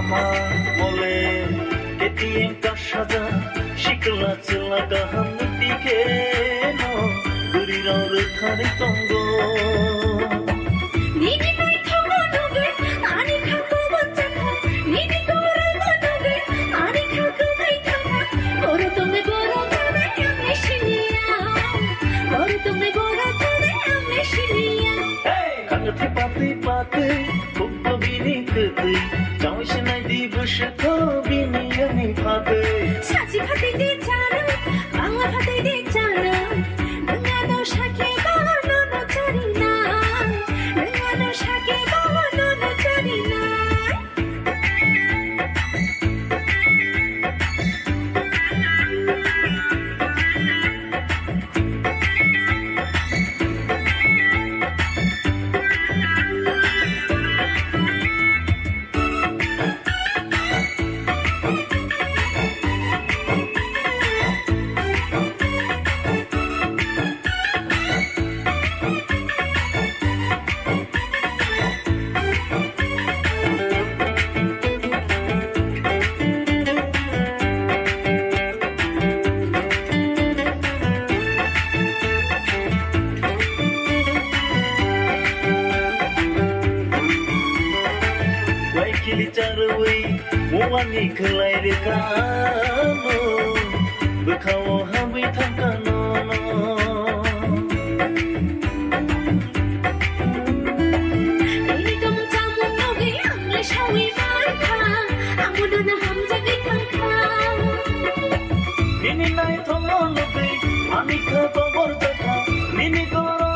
আমার বলে কেটিএম का সাজা শিকলা চিলা কাহান্তি কেন গুরিরর খারে তঙ্গ Pati pati, kupa bini kati, jauh senai di berseko bini ani pati. Saji pati di jana, bangla pati di jana, dengan doshake bawa nono carina, dengan doshake bawa nono carina. Kilicarui muani kelai dekano bekawo hambi tangkano Ini kamu tamu noge amle shawi marka amu dona hamza ge tangka Nini nai thomo noge ami kha babor taka nini goro